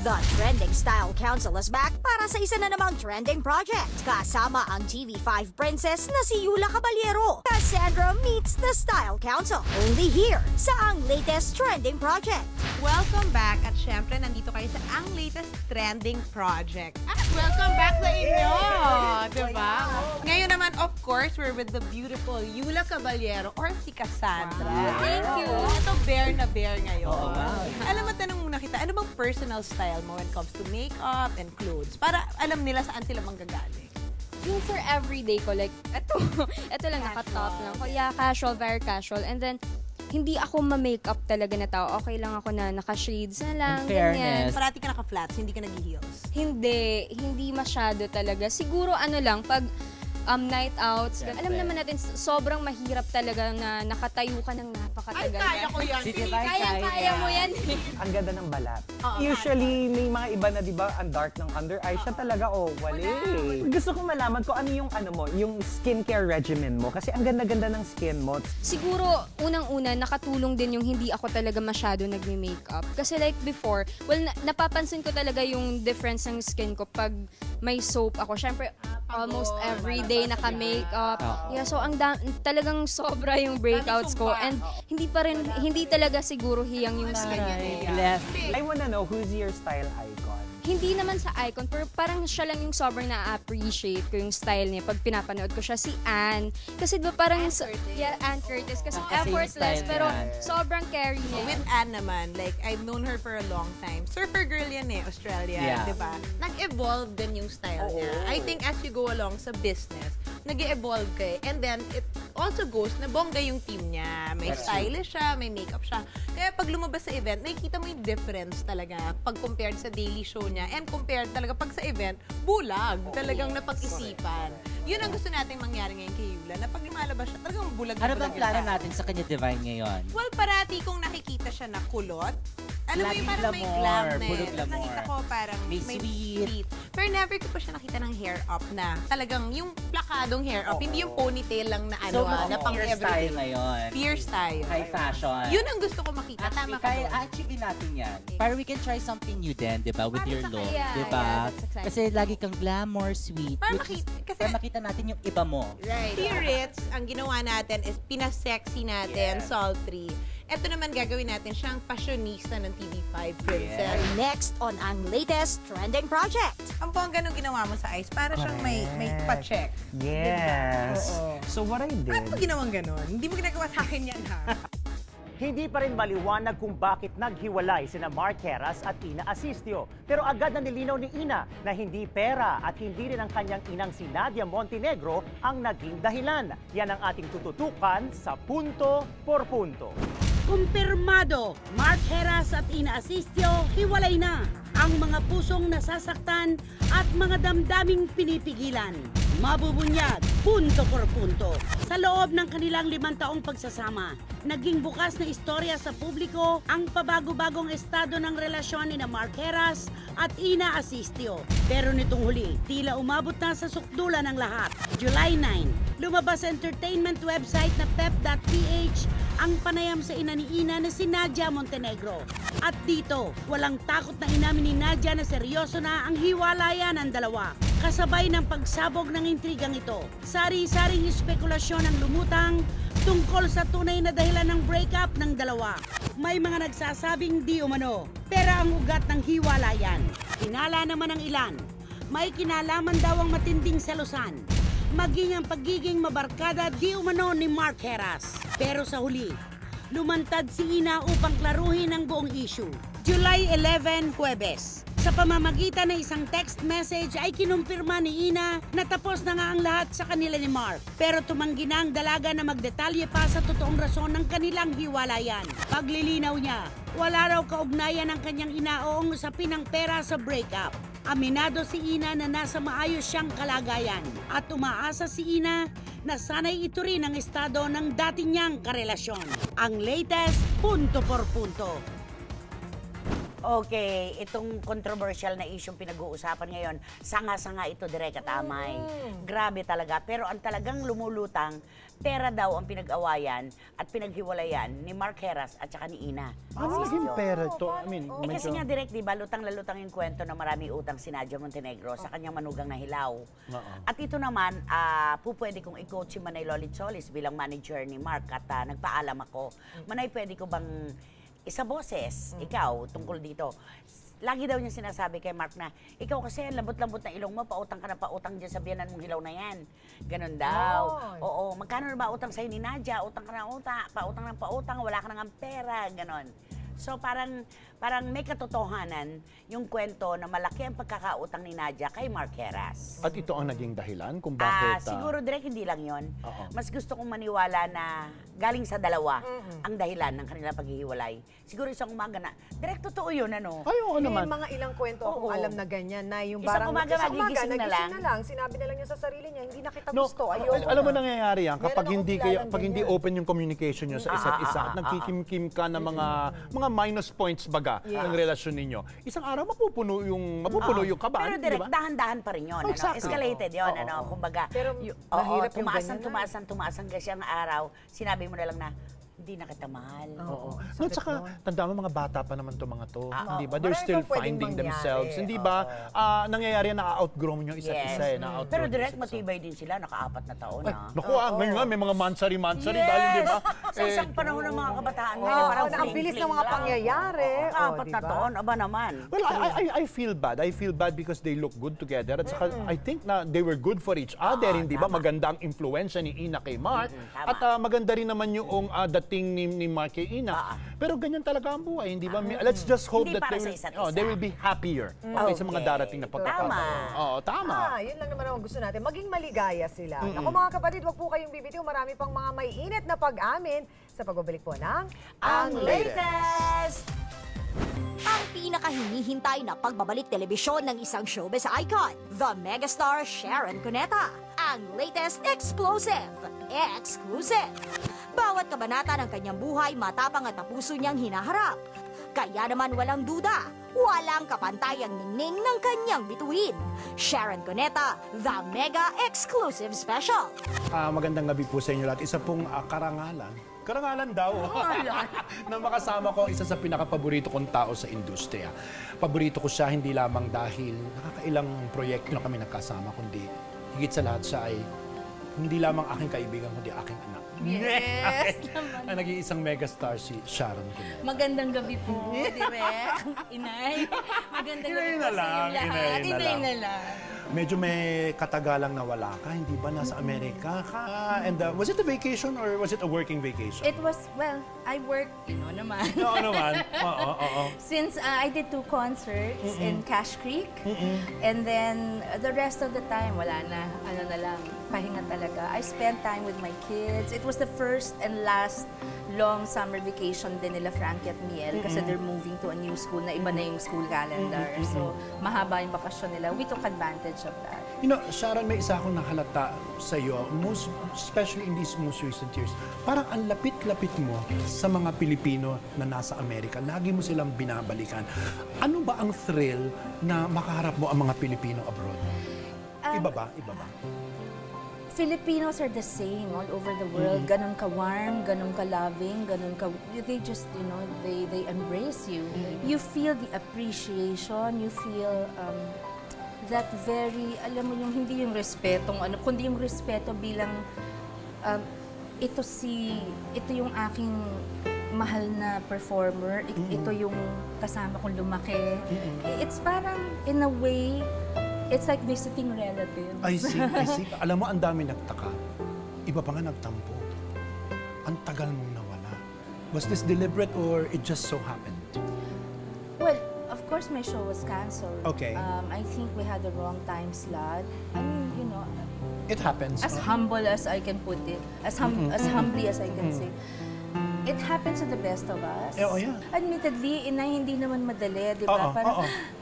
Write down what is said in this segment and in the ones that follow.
The Trending Style Council is back para sa isa na namang trending project. Kasama ang TV5 princess na si Yula Caballero. Cassandra meets the Style Council. Only here sa ang latest trending project. Welcome back at syempre nandito kayo sa ang latest trending project. At welcome back sa inyo! Diba? Ngayon naman, of course, we're with the beautiful Yula Caballero or si Cassandra. Wow. Thank you! Ito, bare na bare ngayon. Oh, wow. Alam mo, tanong muna kita, ano bang personal style mo when it comes to makeup and clothes? Para alam nila saan sila manggagaling. Yung for everyday ko, like, ito lang, naka-top lang ko. Yeah, casual, very casual. And then, hindi ako ma-makeup talaga na tao. Okay lang ako na naka-shades na lang, In fairness. ganyan. Parati ka naka-flats, hindi ka nag-heels. Hindi masyado talaga. Siguro ano lang, pag night outs, Siyempre. alam naman natin, sobrang mahirap talaga na nakatayo ka ng Ay, napakatagal. kaya ko yan. Sige, Kaya mo yan. Ang ganda ng balat. Oo, Usually, may mga iba na, di ba, ang dark ng under eye. Siya talaga, wala. Gusto kong malaman kung ano yung, yung skincare regimen mo. Kasi ang ganda-ganda ng skin mo. Siguro, unang-una, nakatulong din yung hindi ako talaga masyado nagme-makeup. Kasi like before, well, napapansin ko talaga yung difference ng skin ko pag may soap ako. Siyempre, almost every day naka-makeup. Yeah, so talagang sobra yung breakouts ko. And hindi talaga siguro hiyang yung skin ko. Blessed. I wanna know, who's your style icon? Hindi naman sa icon, pero parang siya lang yung sobrang na-appreciate ko yung style niya pag pinapanood ko siya, si Anne. Kasi diba parang, yeah, Anne Curtis. Kasi Kasi yung effortless, style pero niya. sobrang carry niya. With Anne naman, like, I've known her for a long time. Surfer girl yan Australia, Yeah. di ba? Nag-evolve din yung style niya. I think as you go along sa business, nag-evolve ka eh. And then, it also goes na bongga yung team niya. May stylish siya, may makeup siya. Kaya pag lumabas sa event, nakikita mo yung difference talaga pag compared sa daily show niya and compared talaga pag sa event, bulag. Talagang napag-isipan. Yun ang gusto nating mangyari ngayon kay Yula, na pag lumalabas siya, talagang bulag na Ano bulag bang yung plano tao. natin sa kanya Divine ngayon? Well, parati kong nakikita siya na kulot. Alam mo yung Laging parang may glamour, glamness. puro Tapos glamour. nakita ko parang May sweet. Pero never ko pa siya nakita ng hair up na talagang yung plakadong hair up. Hindi yung ponytail lang na So, na pang pure everyday. style ngayon. Pure style. High fashion. Yun ang gusto ko makita. Tama ka Kaya doon. achieve natin yan. Para we can try something new din, di ba? With Para your sa look, kanya. di ba? Yeah, that's exciting. Kasi lagi kang glamour, sweet. Para which is- kasi para makita natin yung iba mo. right. Spirits, ang ginawa natin is pinasexy natin, sultry. Ito naman gagawin natin siyang fashionista ng TV5 princess. Next on ang latest trending project. Ang bongga nung ginawa mo sa eyes, para siyang may pa-check. Yes. Oo. So what I did... Ano ginawang ganon? Hindi mo ginagawa sa akin yan, ha? Hindi pa rin maliwanag kung bakit naghiwalay sina Mark Heras at Ina Asistio. Pero agad na nilinaw ni Ina na hindi pera at hindi rin ang kanyang inang si Nadia Montenegro ang naging dahilan. Yan ang ating tututukan sa Punto por Punto. Kumpirmado, Mark Heras at Ina Asistio, hiwalay na ang mga pusong nasasaktan at mga damdaming pinipigilan. Mabubunyag, punto por punto. Sa loob ng kanilang 5 taong pagsasama, naging bukas na istorya sa publiko ang pabago-bagong estado ng relasyon ni Mark Heras at Ina Asistio. Pero nitong huli, tila umabot na sa sukdulan ng lahat. July 9, lumabas sa entertainment website na pep.ph ang panayam sa ina ni Ina na si Nadia Montenegro. At dito, walang takot na inamin ni Nadia na seryoso na ang hiwalayan ng dalawa. Kasabay ng pagsabog ng intrigang ito, sari-saring espekulasyon ang lumutang tungkol sa tunay na dahilan ng breakup ng dalawa. May mga nagsasabing di umano, pera ang ugat ng hiwalayan. Hinala naman ng ilan, may kinalaman daw ang matinding selosan, maging ang pagiging mabarkada di umano ni Mark Heras. Pero sa huli, lumantad si Ina upang klaruhin ang buong issue. July 11, Huwebes. Sa pamamagitan ng isang text message ay kinumpirma ni Ina na tapos na nga ang lahat sa kanila ni Mark. Pero tumanggi na ang dalaga na magdetalye pa sa totoong rason ng kanilang hiwalayan. Paglilinaw niya, wala raw kaugnayan ng kanyang ina o usapin ng pera sa breakup. Aminado si Ina na nasa maayos siyang kalagayan at umaasa si Ina na sanay ito rin ang estado ng dati niyang karelasyon. Ang latest, punto por punto. Okay, itong controversial na issue pinag-uusapan ngayon, sanga-sanga ito, Direk at Amay. Grabe talaga. Pero ang talagang lumulutang, pera daw ang pinag-awayan at pinaghiwalayan ni Mark Heras at saka ni Ina. Ano naging pera to? I mean, Kasi nga, Direk, di ba, lutang na lutang yung kwento na marami utang si Nadia Montenegro sa kanyang manugang na hilaw. At ito naman, pwede kong i-coach si Manay Lolit Solis bilang manager ni Mark at nagpaalam ako. Manay, pwede ko bang isa boses, ikaw, tungkol dito. Lagi daw niya sinasabi kay Mark na, ikaw kasi lambot-lambot na ilong mo, pautang ka na pautang dyan sa biyanan mong hilaw na yan. Ganon daw. Oo, magkano na ba utang sa'yo ni Nadia? Utang ka na utang, pautang ng pautang, wala ka nang pera, ganon. So parang may katotohanan yung kwento na malaki ang pagkakautang ni Nadia kay Mark Heras. At ito ang naging dahilan kung bakit... Siguro, Direk, hindi lang yon. Mas gusto kong maniwala na galing sa dalawa ang dahilan ng kanilang paghihiwalay. Siguro isang umaga na, Direk, totoo yun, ano? Ay, oo naman. May mga ilang kwento akong alam na ganyan, na yung Isang parang umaga, magigising na lang. Sinabi na lang niya sa sarili niya, hindi na kita No, gusto, ayoko alam mo na. nangyayari yan kapag Meron hindi akong kayo, kilalang pag hindi ganyan. open yung communication nyo sa isa't isa at nagkikimkim ka ng mga minus points baga ng relasyon ninyo. Isang araw mapupuno yung kaban, Pero di Direk, ba? dahan-dahan pa rin yun. Exactly. Escalated yun, ano? Kumbaga, Pero mahirap yung ganyan tumaas hanggang siyang araw, sinabi mo na lang na, hindi na kita mahal. Oo. No, tsaka, tanda mo, mga bata pa naman to mga to. Hindi ba? They're Marami still pa pwedeng finding mangyari. themselves. Hindi ba? Nangyayari na outgrow nyo isa't isa eh. Na-outgrow Pero nyo Direk, isa't isa. matibay din sila, naka-4 na taon. Naku, ngayon nga, may mga mansari-mansari dahil, di ba? Sa isang panahon ng mga kabataan ngayon, Oo, parang ang bilis ng mga pangyayari. Apat na taon, aba naman. Well, I feel bad. I feel bad because they look good together. At saka, I think na they were good for each other. Hindi ba? Maganda ang influensya ni Ina kay Mark. At maganda rin naman yung dating ni Mark kay Ina. Pero ganyan talaga ang buhay, hindi ba? Let's just hope Hindi that para sa isa't isa. they will be happier sa mga darating na pagkakataon. Oo, tama. Yun lang naman ang gusto natin. Maging maligaya sila. Naku mga kapatid, wag po kayong bibitiw. Marami pang mga maiinit na pag-amin sa pagbabalik po ng Ang latest! Ang pinakahinihintay na pagbabalik telebisyon ng isang showbiz icon, the megastar Sharon Cuneta. Ang latest explosive, exclusive. Bawat kabanata ng kanyang buhay, matapang at tapuso niyang hinaharap. Kaya naman walang duda, walang kapantayang ningning ng kanyang bituin. Sharon Cuneta, the mega exclusive special. Magandang gabi po sa inyo lahat. Isa pong karangalan. Karangalan daw. Na makasama ko isa sa pinakapaborito kong tao sa industriya. Paborito ko siya hindi lamang dahil nakakailang proyekto na kami nagkasama, kundi higit sa lahat siya ay hindi lamang aking kaibigan, kundi aking anak. Yes, Ang nag-iisang megastar si Sharon Cuneta. Magandang gabi po, Direk. Inay. Magandang gabi Inay po na sa lang, inyong lahat. inay na Inay lang. na lang. Medyo may katagalang nawala ka, hindi ba? Nasa Amerika ka. And was it a vacation or was it a working vacation? It was, well, I worked, naman. Oo naman. Oo. Since I did 2 concerts in Cash Creek, and then the rest of the time, wala na, na lang, pahinga talaga. I spent time with my kids. It was the first and last long summer vacation din nila Frankie at Miel kasi they're moving to a new school na iba na yung school calendar. So, mahaba yung bakasyon nila. We took advantage of that. Sharon, may isa akong nahalata sa iyo, especially in these most recent years. Parang ang lapit-lapit mo sa mga Pilipino na nasa Amerika. Lagi mo silang binabalikan. Ano ba ang thrill na makaharap mo ang mga Pilipino abroad? Iba ba? Filipinos are the same all over the world. Ganun ka warm, ganun ka loving, they just, they embrace you. You feel the appreciation, you feel that very, alam mo yung hindi yung respetong kundi yung respeto bilang ito yung aking mahal na performer, ito yung kasama kong lumaki. It's parang, in a way, it's like visiting relatives. I see. Alam mo, ang dami nagtaka. Iba pa nga nagtampo. Ang tagal mong nawala. Was this deliberate or it just so happened? Well, of course, my show was canceled. Okay. I think we had the wrong time slot. I mean, It happens. as humble as I can put it, as humbly as I can say, it happens to the best of us. Oh, yeah. Admittedly, hindi naman madali, di ba?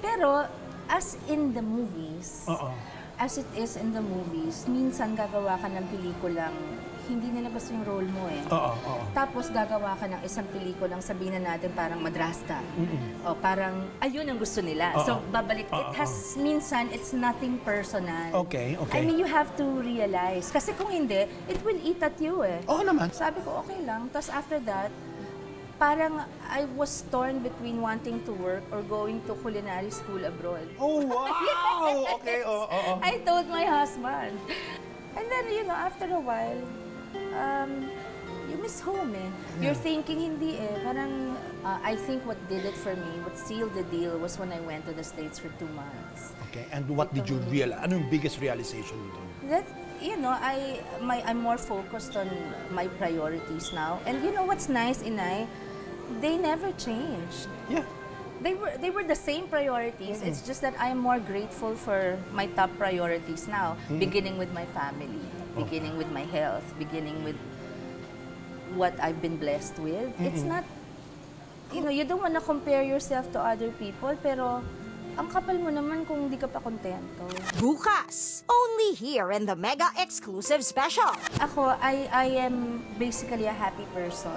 Pero, as in the movies, as it is in the movies, minsan gagawa ka ng pelikulang hindi nila gusto yung role mo eh. Oo. Tapos gagawa ka ng isang pelikulang sabihin na natin parang madrasta. O parang ayun ang gusto nila. So babalik, it has, minsan it's nothing personal. Okay. I mean, you have to realize. Kasi kung hindi, it will eat at you eh. Oo naman. Sabi ko, okay lang. Tapos after that, parang I was torn between wanting to work or going to culinary school abroad. Oh, wow! Okay, oo. I told my husband. And then, you know, after a while, you miss home eh. You're thinking, hindi eh. Parang, I think what did it for me, what sealed the deal was when I went to the States for 2 months. Okay, and what did you realize? Ano yung biggest realization mo doon? That, you know, I'm more focused on my priorities now. And you know what's nice, Inay? They never changed. Yeah. They were the same priorities. It's just that I'm more grateful for my top priorities now, beginning with my family, beginning with my health, beginning with what I've been blessed with. It's not, you know, you don't want to compare yourself to other people, pero ang kapal mo naman kung hindi ka pa kontento. Bukas, only here in the mega exclusive special. Ako, I am basically a happy person.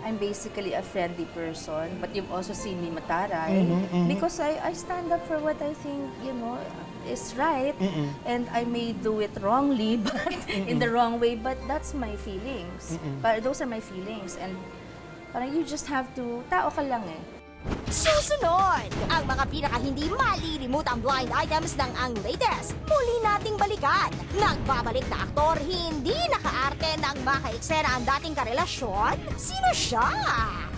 I'm basically a friendly person. But you've also seen me mataray. Because I stand up for what I think, you know, is right. And I may do it wrongly, but in the wrong way. But that's my feelings. But those are my feelings. And parang you just have to, tao ka lang eh. Susunod, ang mga pinaka hindi malilimutang blind items ng ang latest. Muli nating balikan. Nagbabalik na aktor, hindi nakaarte ng makaiksena ang dating karelasyon. Sino siya?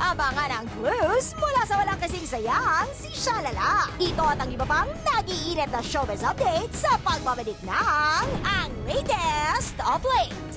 Abangan ang clues mula sa walang kasing sayang si Shalala. Ito at ang iba pang nag-iinit na showbiz update sa pagbabalik ng ang latest Upplate.